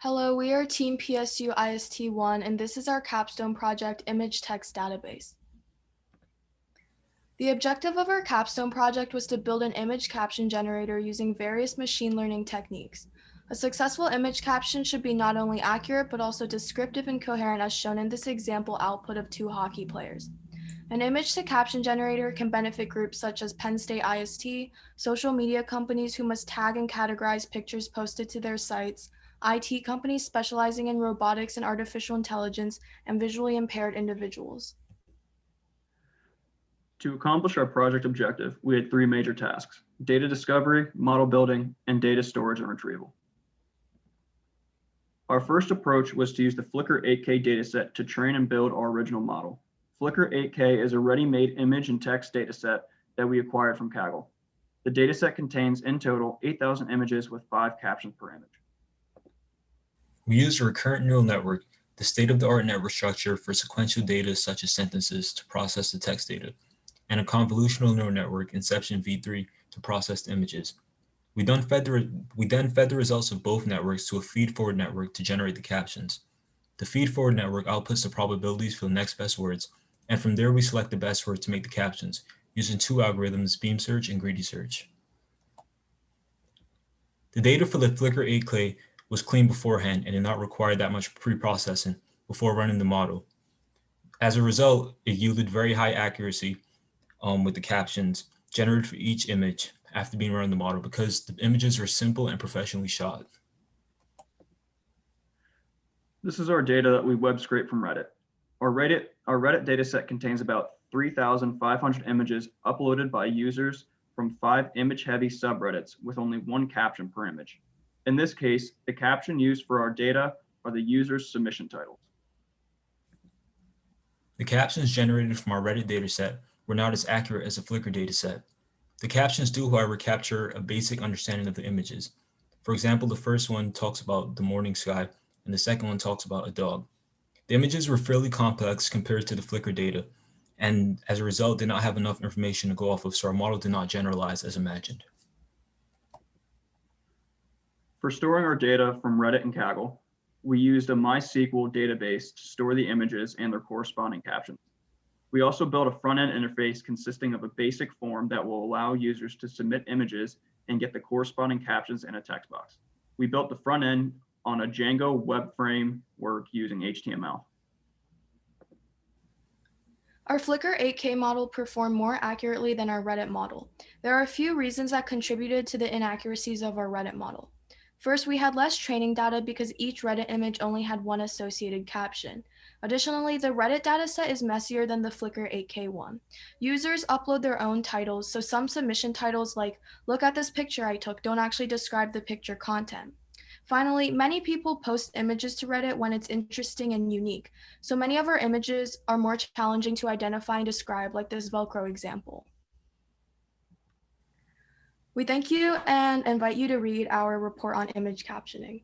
Hello, we are Team PSU IST1, and this is our Capstone project ImageText database. The objective of our Capstone project was to build an image caption generator using various machine learning techniques. A successful image caption should be not only accurate, but also descriptive and coherent as shown in this example output of 2 hockey players. An image-to-caption generator can benefit groups such as Penn State IST, social media companies who must tag and categorize pictures posted to their sites, IT companies specializing in robotics and artificial intelligence, and visually impaired individuals. To accomplish our project objective, we had 3 major tasks: data discovery, model building, and data storage and retrieval. Our first approach was to use the Flickr 8K dataset to train and build our original model. Flickr 8K is a ready-made image and text dataset that we acquired from Kaggle. The dataset contains in total 8,000 images with 5 captions per image. We used a recurrent neural network, the state-of-the-art network structure for sequential data such as sentences to process the text data, and a convolutional neural network, Inception v3, to process the images. We then fed the results of both networks to a feed-forward network to generate the captions. The feed-forward network outputs the probabilities for the next best words, and from there we select the best word to make the captions, using 2 algorithms, beam search and greedy search. The data for the Flickr 8K was clean beforehand and did not require that much pre-processing before running the model. As a result, it yielded very high accuracy with the captions generated for each image after being run in the model because the images are simple and professionally shot. This is our data that we web scraped from Reddit. Our Reddit dataset contains about 3,500 images uploaded by users from 5 image-heavy subreddits with only 1 caption per image. In this case, the caption used for our data are the user's submission titles. The captions generated from our Reddit dataset were not as accurate as the Flickr dataset. The captions do, however, capture a basic understanding of the images. For example, the first one talks about the morning sky, and the second one talks about a dog. The images were fairly complex compared to the Flickr data, and as a result, did not have enough information to go off of, so our model did not generalize as imagined. For storing our data from Reddit and Kaggle, we used a MySQL database to store the images and their corresponding captions. We also built a front-end interface consisting of a basic form that will allow users to submit images and get the corresponding captions in a text box. We built the front end on a Django web framework using HTML. Our Flickr 8K model performed more accurately than our Reddit model. There are a few reasons that contributed to the inaccuracies of our Reddit model. First, we had less training data because each Reddit image only had 1 associated caption. Additionally, the Reddit dataset is messier than the Flickr 8K one. Users upload their own titles, so some submission titles like, "Look at this picture I took," don't actually describe the picture content. Finally, many people post images to Reddit when it's interesting and unique, so many of our images are more challenging to identify and describe, like this Velcro example. We thank you and invite you to read our report on image captioning.